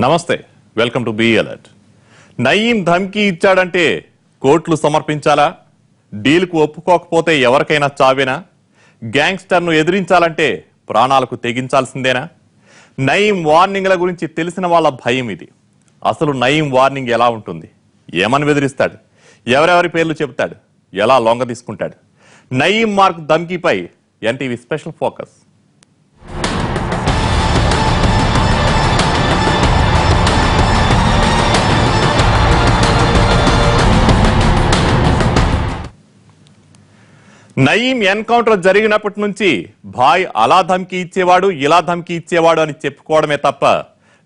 నమస్తే, welcome to B alert. Nayeem ధమ్కీ ఇచ్చాడంటే కోర్టులు సమర్పించాలా? డీల్కు ఒప్పుకోకపోతే ఎవరికైనా చావేనా? గ్యాంగ్స్టర్ను ఎదిరించాలంటే ప్రాణాలకు తెగించాల్సిందేనా? నయీం వార్నింగ్ల గురించి తెలిసిన వాళ్ళ భయం ఇది. అసలు నయీం వార్నింగ్ ఎలా ఉంటుంది? ఏమని బెదిరిస్తాడు? ఎవరెవరి పేర్లు చెబుతాడు? ఎలా లొంగ తీసుకుంటాడు? నయీం మార్క్ ధమ్కీపై NTV special focus. Nayeem encounter జరిగినప్పటి నుంచి భాయ్ అలా ధమ్కీ ఇచ్చేవాడు, ఇలా ధమ్కీ ఇచ్చేవాడు అని చెప్పుకోవడమే తప్ప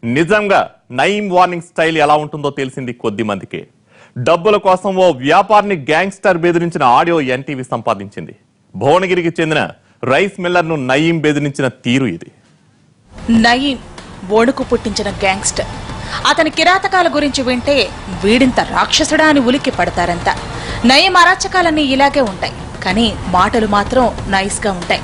నిజంగా నయీం వార్నింగ్ స్టైల్ ఎలా ఉంటుందో తెలిసింది కొద్ది మందికే. డబ్బుల కోసం ఓ వ్యాపారిని గ్యాంగ్స్టర్ బెదిరించిన ఆడియో ఎన్టీవీ సంపాదించింది. భువనగిరికి చెందిన రైస్ మిల్లర్ ను నయీం బెదిరించిన తీరు ఇది. నయీం వణుకు పుట్టించిన గ్యాంగ్స్టర్. అతని కిరాతకాల గురించి వింటే వీడింత రాక్షసుడా అని ఉలిక్కి పడతారంతా. నయీం అరాచకాలన్నీ ఇలాగే ఉంటాయి, కానీ మాటలు మాత్రం నైస్ గా ఉంటాయి.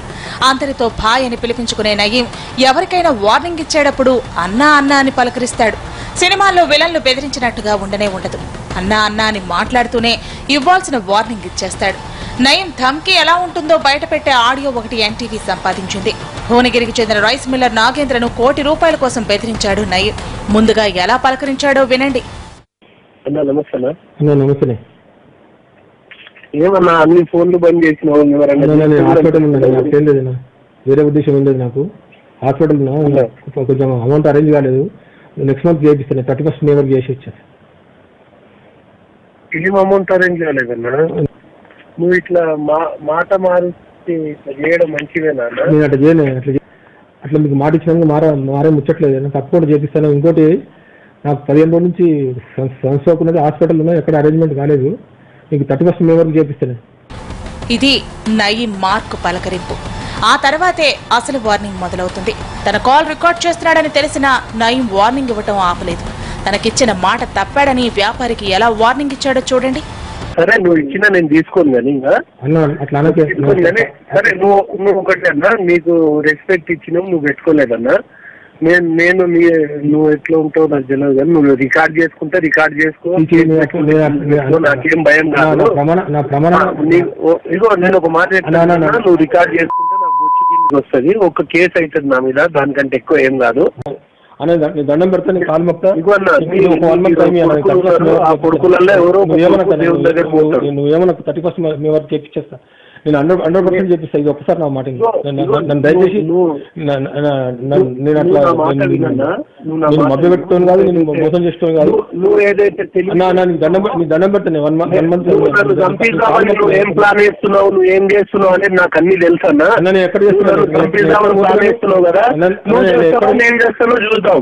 అందరితో భాయ్ అని పిలిపించుకునే నయీం ఎవరికైనా వార్నింగ్ ఇచ్చేటప్పుడు అన్నా అన్నా అని పలకరిస్తాడు. సినిమాల్లో విలన్లు బెదిరించినట్టుగా ఉండనే ఉండదు. అన్నా అన్నా అని మాట్లాడుతూనే ఇవ్వాల్సిన వార్నింగ్ ఇచ్చేస్తాడు. నయీం ధమ్కీ ఎలా ఉంటుందో బయటపెట్టే ఆడియో ఒకటి ఎన్టీవీ సంపాదించింది. భువనగిరికి చెందిన రైస్ మిల్లర్ నాగేంద్రను ₹1,00,00,000 కోసం బెదిరించాడు నయీం. ముందుగా ఎలా పలకరించాడో వినండి. ఏమన్నా అన్ని ఫోన్లు బంద్ చేసినావు? హాస్పిటల్ ఉందండి, వేరే ఉద్దేశం ఉండేది. నాకు హాస్పిటల్ కొంచెం అమౌంట్ అరేంజ్ కాలేదు. నెక్స్ట్ మంత్ చేపిస్తాను. 31st మే వరకు చేసి వచ్చాను. ఏం అమౌంట్ అరేంజ్ కాలేదన్నా? నువ్వు ఇట్లా మాట మారుస్తే చేయడం మంచిదేనా? నేను అట్లా చేయను. అట్లా మీకు మాట ఇచ్చినాక మారే ముచ్చట్లేదు. తప్పకుండా చేపిస్తాను. ఇంకోటి నాకు 15 రోజుల నుంచి సంస్థకున్నది హాస్పిటల్ ఉన్నా, ఎక్కడ అరేంజ్మెంట్ కాలేదు. మీకు 31st మే వరకు చేపిస్తాను. ఇది నయీం మార్క్ పలకరింపు. ఆ తర్వాతే అసలు వార్నింగ్ మొదలవుతుంది. తన కాల్ రికార్డ్ చేస్తున్నాడని తెలిసిన నయీం వార్నింగ్ ఇవ్వటం ఆపలేదు. తనకిచ్చిన మాట తప్పాడని వ్యాపారికి ఎలా వార్నింగ్ ఇచ్చాడో చూడండి. సరే, నువ్వు ఇచ్చినా నేను తీసుకోను కానీ అట్లా సరే, నువ్వు ఒకటి అన్నా, నీకు రెస్పెక్ట్ ఇచ్చినావు, నువ్వు పెట్టుకోలేదన్నా. నువ్వు ఎట్లా ఉంటావు నాకు తెలియదు, కానీ నువ్వు రికార్డ్ చేసుకుంటే రికార్డ్ చేసుకో, నాకేం భయం కాదు. ఇగో నేను ఒక మాట చెప్తాను, నువ్వు రికార్డ్ చేసుకుంటే నా బొచ్చు కిందకి వస్తుంది, ఒక కేసు అవుతుంది నా మీద, దానికంటే ఎక్కువ ఏం కాదు. దండం పెడతాను, కాలు మొక్తా. కొడుకులలో ఎవరో నువ్వేమన్నా 31st మే వరకు చేపిచ్చేస్తా. నేను 100% చెప్పిస్తా. ఇది ఒక్కసారి నా మాట నన్ను దయచేసి నేను అట్లా నేను మభ్య పెట్టుకోను కాదు, నేను మోసం చేసుకోను కాదు. నువ్వు ఏదైతే నీ దండం పెడతాను. 1 month ఏం ప్లాన్ చేస్తున్నావు, నువ్వు ఏం చేస్తున్నావు అనేది నాకు అన్ని తెలుసు అన్న. నేను ఎక్కడ చేస్తున్నావు కదా, ఏం చేస్తానో చూద్దాం.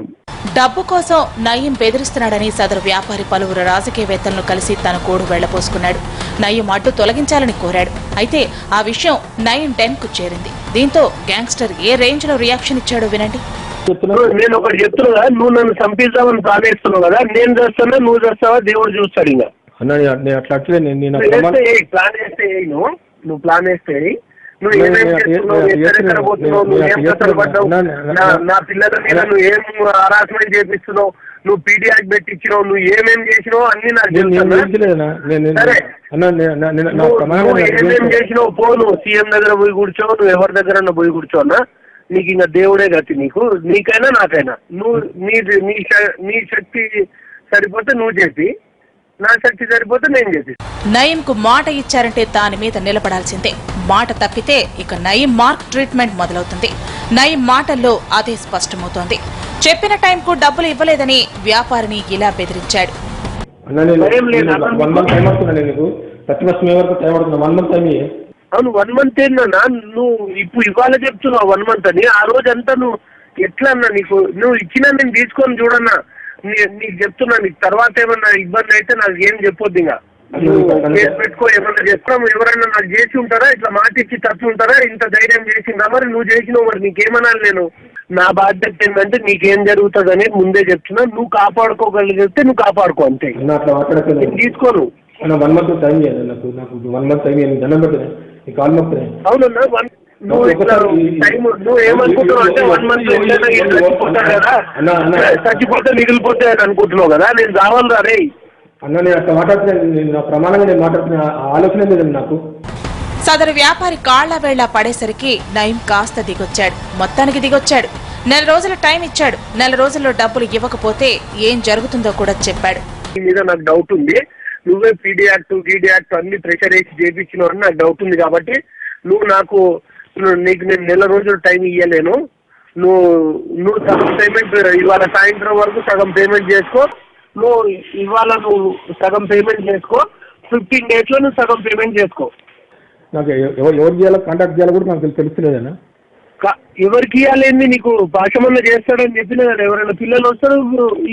డబ్బు కోసం నయీం బెదిరిస్తున్నాడని సదరు వ్యాపారి పలువురు రాజకీయవేత్తలను కలిసి తన కోడు వెళ్లపోసుకున్నాడు. నయీం అడ్డు తొలగించాలని కోరాడు. అయితే ఆ విషయం నయీం 10 కు చేరింది. దీంతో గ్యాంగ్స్టర్ ఏ రేంజ్ లో రియాక్షన్ ఇచ్చాడో వినండి. నేను ఒకటి చెప్తున్నా, నువ్వు నన్ను చంపిద్దామని ప్లాన్ వేస్తున్నావు కదా, నేను చేస్తున్నా, నువ్వు చేస్తావా, దేవుడు చూస్తాడు. ఇంకా ప్లాన్ వేస్తే నువ్వు ప్లాన్ వేస్తే నువ్వు ఏమేమి చేస్తున్నావు, ఎక్కడ పోతున్నావు, నువ్వు ఏం కష్టపడ్డావు, నా పిల్లల మీద నువ్వు ఏం హరాస్మెంట్ చేపిస్తున్నావు, నువ్వు పీడియాకి పెట్టించినావు, నువ్వు ఏమేమి చేసినావు అన్ని నాకు సరే. నువ్వు ఏమేమి చేసినావు పో, నువ్వు సీఎం దగ్గర పోయి కూర్చోవు, నువ్వు ఎవరి దగ్గర పోయి కూర్చోన్నా, నీకు ఇంకా దేవుడే గతి. నీకైనా నాకైనా నువ్వు నీ శక్తి సరిపోతే నువ్వు చెప్పి, నా శక్తి సరిపోతే నేను చెప్పి. నయీం కు మాట ఇచ్చారంటే దాని మీద నిలబడాల్సిందే. మాట తప్పితే ఇక నయీం మార్క్ ట్రీట్మెంట్ మొదలవుతుంది. నయీం మాటల్లో అదే స్పష్టమవుతోంది. చెప్పిన టైంకు డబ్బులు ఇవ్వలేదని వ్యాపారిని ఇలా బెదిరించాడు. అవును, 1 month ఏంటన్నా? నువ్వు ఇప్పుడు ఇవాళ చెప్తున్నావు 1 month అని. ఆ రోజంతా నువ్వు ఎట్లా అన్నా, నువ్వు ఇచ్చినా నేను తీసుకొని చూడన్నా, నీకు చెప్తున్నా. నీకు తర్వాత ఏమన్నా ఇబ్బంది అయితే నాకు ఏం చెప్పొద్దు. ఇంకా కేసు పెట్టుకో, ఏమన్నా చెప్తాము. ఎవరైనా నాకు చేసి ఉంటారా, ఇట్లా మాట ఇచ్చి తప్పి ఉంటారా, ఇంత ధైర్యం చేసిందా? మరి నువ్వు చేసినావు, మరి నీకేమనాలి? నేను నా బాధ్యత ఏంటంటే నీకేం జరుగుతుంది అనేది ముందే చెప్తున్నా. నువ్వు కాపాడుకోగలిగితే నువ్వు కాపాడుకో, అంతే. తీసుకోను. 1 month టైం చేయాలి నాకు. 1 month టైం దండం పెట్టాను. అవునన్నా, నువ్వు ఇట్లా టైం నువ్వు ఏమనుకుంటున్నావు అంటే 1 month చచ్చిపోతాడు కదా, చచ్చిపోతే మిగిలిపోతే అని అనుకుంటున్నావు కదా. నేను కావాలి రే అన్న, నేను అట్లా మాట్లాడుతున్నా, ప్రమాణంగా నేను మాట్లాడుతున్నా, ఆలోచన లేదండి నాకు. సదరు వ్యాపారి కాళ్ల వేళ్ల పడేసరికి నయీం కాస్త దిగొచ్చాడు. మొత్తానికి దిగొచ్చాడు. 4 రోజుల టైం ఇచ్చాడు. 4 రోజుల్లో డబ్బులు ఇవ్వకపోతే ఏం జరుగుతుందో కూడా చెప్పాడు. మీద నాకు డౌట్ ఉంది, నువ్వే పీడీ యాక్ట్ అన్ని ప్రెషర్ వేసి చేయించినావు అని నాకు డౌట్ ఉంది. కాబట్టి నీకు నేను 4 రోజులు టైం ఇవ్వలేను. నువ్వు సగం పేమెంట్ ఇవాళ సాయంత్రం వరకు సగం పేమెంట్ చేసుకో. ఇవాళ నువ్వు సగం పేమెంట్ చేసుకో, 15 days లో నువ్వు సగం పేమెంట్ చేసుకో. నాకు ఎవరు చేయాలో కాంటాక్ట్ చేయాలో కూడా నాకు తెలుస్తలేదన్నా. ఎవరికి ఇవ్వాలేంది నీకు భాషమన్నా చేస్తాడని చెప్పినా కదా, ఎవరైనా పిల్లలు వస్తాడు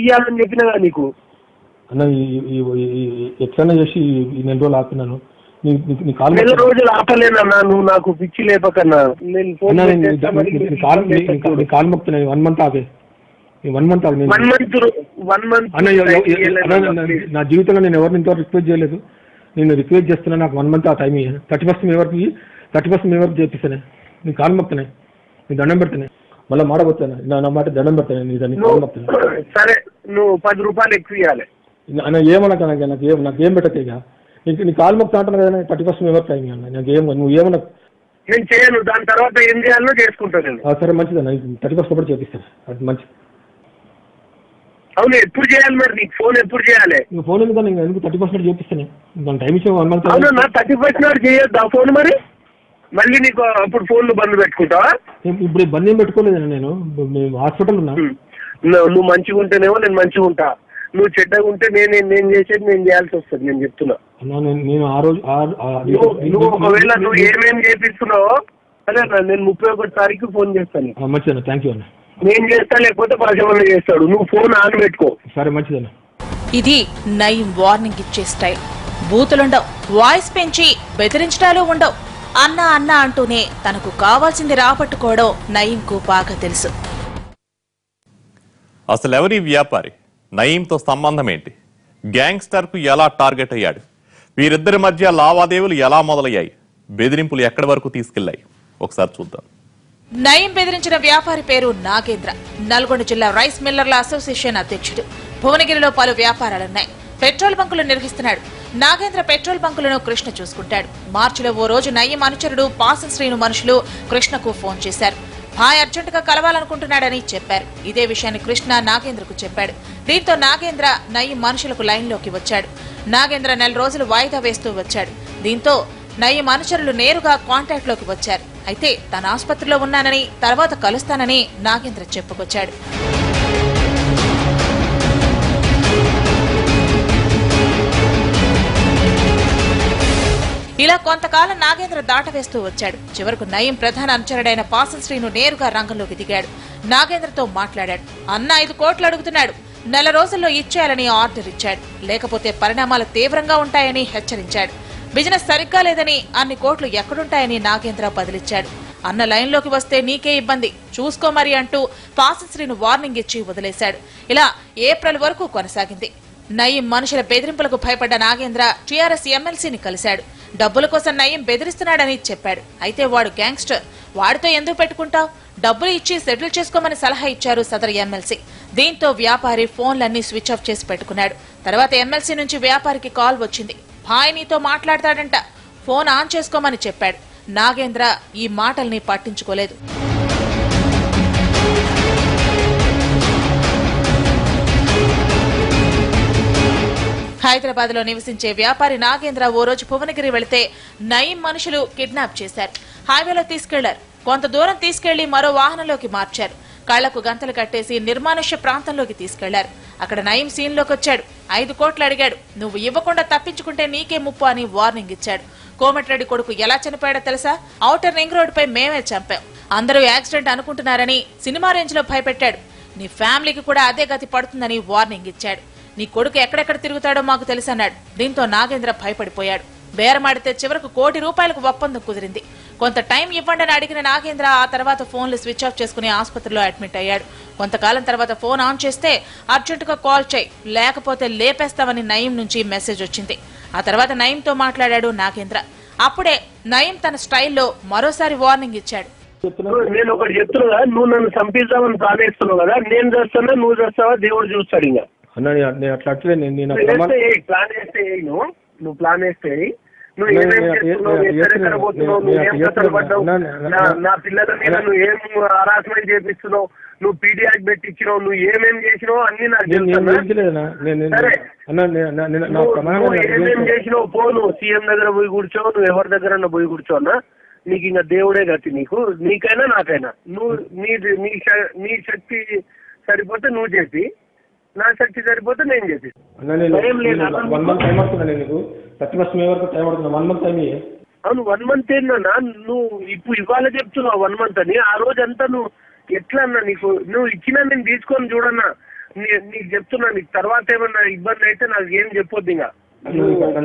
ఇవ్వాలని చెప్పినా కదా నీకు. అన్న ఎట్లన్నా చేసి 4 రోజులు ఆపినాను. 4 రోజులు ఆపలేనన్నా, నువ్వు నాకు పిచ్చి లేపకన్నా. నేను కాల్ మొక్కుతున్నాయి. 1 month ఆగే, 1 month ఆగి. 1 month నా జీవితంలో నేను ఎవరిని ఇంతవరకు రిక్వెస్ట్ చేయలేదు. నేను రిక్వెస్ట్ చేస్తున్నా, నాకు 1 month ఆ టైం ఇయ్యాను. 30% మీ వరకు చేపిస్తానే. నేను కాలు మొక్కుతున్నాయి, నీ దండం పెడుతున్నాయి, మళ్ళీ మాడబోతాను. నా మాట దండం పెడతాను, నీ దాన్ని కాలు మొక్కుతున్నాను. సరే, నువ్వు 10 రూపాయలు ఎక్కువ ఇవ్వాలి. ఏమన్నా నాకేం పెట్టదు ఇక. నీ కాలు మొక్కుతా అంటున్నా కదా, 30% మీ వరకు టైం ఇవ్వాలి. నాకేం నువ్వేమన్నా నేను చేయను. దాని తర్వాత ఏం చేయాలో చేసుకుంటాను. సరే మంచిదన్న, 30% కూడా చేపిస్తాను. అది మంచిది. అవును, ఎప్పుడు చేయాలి మరి? నీకు ఫోన్ ఎప్పుడు చేయాలి? నువ్వు ఫోన్ ఎందుకు 30% చేపిస్తాను. దాని టైం ఇచ్చే 1 month. అవును, నా 30% చేయొద్దు ఆ ఫోన్. మరి మళ్ళీ నీకు అప్పుడు ఫోన్లు బంద్ పెట్టుకుంటావా? ఇప్పుడు బంద్ ఏం పెట్టుకోలేదన్న. నేను హాస్పిటల్ ఉన్నా. నువ్వు మంచిగా ఉంటేనేమో నేను మంచిగా ఉంటా, నువ్వు చెడ్డగా ఉంటే నేను చేసేది నేను చేయాల్సి వస్తుంది. నేను చెప్తున్నా, నేను ఆ రోజు నువ్వు ఒకవేళ నువ్వు ఏమేమి చేపిస్తున్నావో అదే నేను 31 తారీఖు ఫోన్ చేస్తాను. మంచిదన్న, థ్యాంక్ యూ అన్న. నేను చేస్తా, లేకపోతే భాషమన్న చేస్తాడు. నువ్వు ఫోన్ ఆన్ పెట్టుకో. సరే మంచిదన్న. ఇది నయీం వార్నింగ్ ఇచ్చే స్టైల్. బూతులుండవు, వాయిస్ పెంచి బెదిరించడాలు ఉండవు. అన్నా అన్నా అంటూనే తనకు కావాల్సింది రాబట్టుకోవడం నయీంకు బాగా తెలుసు. అసలు ఎవరి వ్యాపారి? నయీంతో సంబంధం ఏంటి? గ్యాంగ్స్టర్ కు ఎలా టార్గెట్ అయ్యాడు? వీరిద్దరి మధ్య లావాదేవీలు ఎలా మొదలయ్యాయి? బెదిరింపులు ఎక్కడి వరకు తీసుకెళ్లాయి? ఒకసారి చూద్దాం. నయీం బెదిరించిన వ్యాపారి పేరు నాగేంద్ర. నల్గొండ జిల్లా రైస్ మిల్లర్ల అసోసియేషన్ అధ్యక్షుడు. భువనగిరిలో పలు వ్యాపారాలున్నాయి. పెట్రోల్ బంకులు నిర్వహిస్తున్నాడు. నాగేంద్ర పెట్రోల్ బంకులను కృష్ణ చూసుకుంటాడు. మార్చిలో ఓ రోజు నయీం అనుచరుడు పాసం శ్రీను మనుషులు కృష్ణకు ఫోన్ చేశారు. భాయ్ అర్జెంటుగా కలవాలనుకుంటున్నాడని చెప్పారు. ఇదే విషయాన్ని కృష్ణ నాగేంద్రకు చెప్పాడు. దీంతో నాగేంద్ర నయీం మనుషులకు లైన్లోకి వచ్చాడు. నాగేంద్ర 4 రోజులు వాయిదా వేస్తూ వచ్చాడు. దీంతో నయీం అనుచరులు నేరుగా కాంటాక్ట్ లోకి వచ్చారు. అయితే తన ఆసుపత్రిలో ఉన్నానని, తర్వాత కలుస్తానని నాగేంద్ర చెప్పుకొచ్చాడు. ఇలా కొంతకాలం నాగేంద్ర దాటవేస్తూ వచ్చాడు. చివరకు నయీం ప్రధాన అనుచరుడైన పాసం శ్రీను నేరుగా రంగంలోకి దిగాడు. నాగేంద్రతో మాట్లాడాడు. అన్న 5 కోట్లు అడుగుతున్నాడు, 4 రోజుల్లో ఇచ్చేయాలని ఆర్డర్ ఇచ్చాడు. లేకపోతే పరిణామాలు తీవ్రంగా ఉంటాయని హెచ్చరించాడు. బిజినెస్ సరిగ్గా లేదని, అన్ని కోట్లు ఎక్కడుంటాయని నాగేంద్ర బదిలిచ్చాడు. అన్న లైన్లోకి వస్తే నీకే ఇబ్బంది, చూసుకో మరి అంటూ పాసం శ్రీను వార్నింగ్ ఇచ్చి వదిలేశాడు. ఇలా ఏప్రిల్ వరకు కొనసాగింది. నయీం మనుషుల బెదిరింపులకు భయపడ్డ నాగేంద్ర టీఆర్ఎస్ ఎమ్మెల్సీని కలిశాడు. డబ్బుల కోసం నయీం బెదిరిస్తున్నాడని చెప్పాడు. అయితే వాడు గ్యాంగ్స్టర్, వాడితో ఎందుకు పెట్టుకుంటావు? డబ్బులు ఇచ్చి సెటిల్ చేసుకోమని సలహా ఇచ్చారు సదరు ఎమ్మెల్సీ. దీంతో వ్యాపారి ఫోన్లన్నీ స్విచ్ ఆఫ్ చేసి పెట్టుకున్నాడు. తర్వాత ఎమ్మెల్సీ నుంచి వ్యాపారికి కాల్ వచ్చింది. భాయ్ నీతో మాట్లాడతాడంట, ఫోన్ ఆన్ చేసుకోమని చెప్పాడు. నాగేంద్ర ఈ మాటల్ని పట్టించుకోలేదు. హైదరాబాద్ లో నివసించే వ్యాపారి నాగేంద్ర ఓ రోజు భువనగిరి వెళితే నయీం మనుషులు కిడ్నాప్ చేశారు. హైవేలో తీసుకెళ్లారు. కొంత దూరం తీసుకెళ్లి మరో వాహనంలోకి మార్చారు. కళ్లకు గంతలు కట్టేసి నిర్మానుష్య ప్రాంతంలోకి తీసుకెళ్లారు. అక్కడ నయీం సీన్లోకి వచ్చాడు. 5 కోట్లు అడిగాడు. నువ్వు ఇవ్వకుండా తప్పించుకుంటే నీకే ముప్పు అని వార్నింగ్ ఇచ్చాడు. కోమటిరెడ్డి కొడుకు ఎలా చనిపోయాడో తెలుసా? ఔటర్ రింగ్ రోడ్ పై మేమే చంపాం, అందరూ యాక్సిడెంట్ అనుకుంటున్నారని సినిమా రేంజ్ లో భయపెట్టాడు. నీ ఫ్యామిలీకి కూడా అదే గతి పడుతుందని వార్నింగ్ ఇచ్చాడు. నీ కొడుకు ఎక్కడెక్కడ తిరుగుతాడో మాకు తెలుసన్నాడు. దీంతో నాగేంద్ర భయపడిపోయాడు. బేరమాడితే చివరకు ₹1 కోటి ఒప్పందం కుదిరింది. కొంత టైం ఇవ్వండి అడిగిన నాగేంద్ర ఆ తర్వాత ఫోన్లు స్విచ్ ఆఫ్ చేసుకుని ఆసుపత్రిలో అడ్మిట్ అయ్యాడు. కొంతకాలం తర్వాత ఫోన్ ఆన్ చేస్తే అర్జెంటుగా కాల్ చేయి, లేకపోతే లేపేస్తామని నయీం నుంచి మెసేజ్ వచ్చింది. ఆ తర్వాత నయీంతో మాట్లాడాడు నాగేంద్ర. అప్పుడే నయీం తన స్టైల్లో మరోసారి వార్నింగ్ ఇచ్చాడు. నేను ఒకటి చెప్తున్నా, నువ్వు నన్ను చంపిద్దామని ప్లానేస్తున్నావు కదా, నేను చేస్తున్నా నువ్వు చేస్తావా దేవుడు చూస్తాడు. ఇంకా ప్లాన్ వేస్తే నువ్వు ప్లాన్ వేస్తే నువ్వు ఎక్కడెక్కడ పోతున్నావు, నువ్వు ఏం కథలు పడ్డావు, నా పిల్లల మీద నువ్వు ఏం హరాస్మెంట్ చేపిస్తున్నావు, నువ్వు పీడీ యాక్ట్ పెట్టించినావు, నువ్వు ఏమేం చేసినావు అన్ని నాకు సరే. నువ్వు ఏమేం చేసినావు పో, నువ్వు సీఎం దగ్గర పోయి కూర్చో, నువ్వు ఎవరి దగ్గర పోయి కూర్చో అన్నా, నీకు ఇంకా దేవుడే గతి, నీకైనా నాకైనా. నువ్వు నీ శక్తి సరిపోతే నువ్వు చేసి, నా శక్తి సరిపోతే నేను చేసి. అవును 1 month ఏంటన్నా, నువ్వు ఇప్పుడు ఇవాళ చెప్తున్నావు 1 month అని. ఆ రోజంతా నువ్వు ఎట్లా అన్నా, నువ్వు ఇచ్చినా నేను తీసుకొని చూడన్నా, నీకు చెప్తున్నా. నీకు తర్వాత ఏమన్నా ఇబ్బంది అయితే నాకు ఏం చెప్పొద్దు. ఇంకా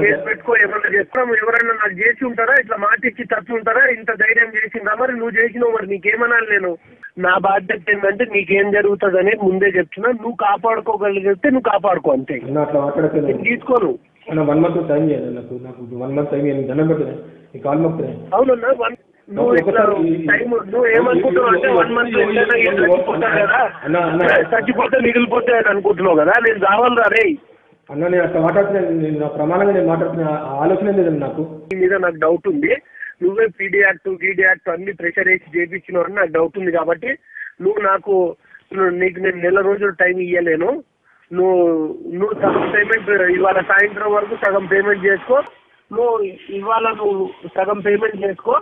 కేసు పెట్టుకో, ఏమన్నా చెప్తాము. ఎవరైనా నాకు చేసి ఉంటారా, ఇట్లా మాట ఇచ్చి తప్పు ఉంటారా, ఇంత ధైర్యం చేసిందా? మరి నువ్వు చేసినావు, మరి నీకేమనాలి నేను? నా బాధ్యత ఏంటంటే నీకేం జరుగుతుంది అనేది ముందే చెప్తున్నా. నువ్వు కాపాడుకోగలిగితే నువ్వు కాపాడుకో, అంతే. తీసుకోను. 1 month టైం చేయాలి నాకు, 1 month టైం చేయాలి. దండం పెట్టినా అవునన్నా. నువ్వు ఏమనుకుంటున్నావు అంటే 1 month చచ్చిపోతావు కదా, చచ్చిపోతే మిగిలిపోతే అని అనుకుంటున్నావు కదా. నేను రావాలరా రే అన్న, నేను అట్లా మాట్లాడుతున్నాను, నా ప్రమాణంగా నేను మాట్లాడుతున్నా, ఆలోచన లేదండి నాకు. నీ మీద నాకు డౌట్ ఉంది. నువ్వే పీడీ యాక్ట్ అన్ని ప్రెషర్ వేసి చేయించినావు అని నాకు డౌట్ ఉంది. కాబట్టి నీకు నేను నెల రోజులు టైం ఇవ్వలేను. నువ్వు సగం పేమెంట్ ఇవాళ సాయంత్రం వరకు సగం పేమెంట్ చేసుకో. నువ్వు సగం పేమెంట్ చేసుకో.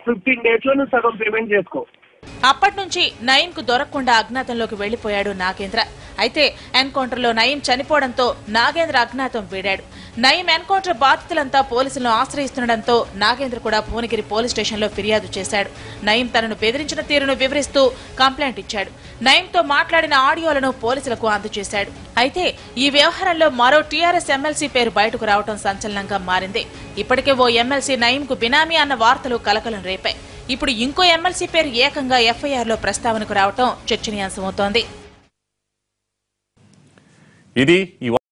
15 days లో నువ్వు సగం పేమెంట్ చేసుకో. అప్పటి నుంచి నయీంకు దొరకకుండా అజ్ఞాతంలోకి వెళ్లిపోయాడు నాగేంద్ర. అయితే ఎన్కౌంటర్ లో నయీం చనిపోవడంతో నాగేంద్ర అజ్ఞాతం వీడాడు. నయీం ఎన్కౌంటర్ బాధితులంతా పోలీసులను ఆశ్రయిస్తుండటంతో నాగేంద్ర కూడా భువనగిరి పోలీస్ స్టేషన్ లో ఫిర్యాదు చేశాడు. నయీం తనను బెదిరించిన తీరును వివరిస్తూ కంప్లైంట్ ఇచ్చాడు. నయీంతో మాట్లాడిన ఆడియోలను పోలీసులకు అందజేశాడు. అయితే ఈ వ్యవహారంలో మరో టీఆర్ఎస్ ఎమ్మెల్సీ పేరు బయటకు రావడం సంచలనంగా మారింది. ఇప్పటికే ఓ ఎమ్మెల్సీ నయీంకు బినామీ అన్న వార్తలు కలకలం రేపాయి. ఇప్పుడు ఇంకో ఎమ్మెల్సీ పేరు ఏకంగా ఎఫ్ఐఆర్ లో ప్రస్తావనకు రావడం చర్చనీయాంశమవుతోంది. ఇది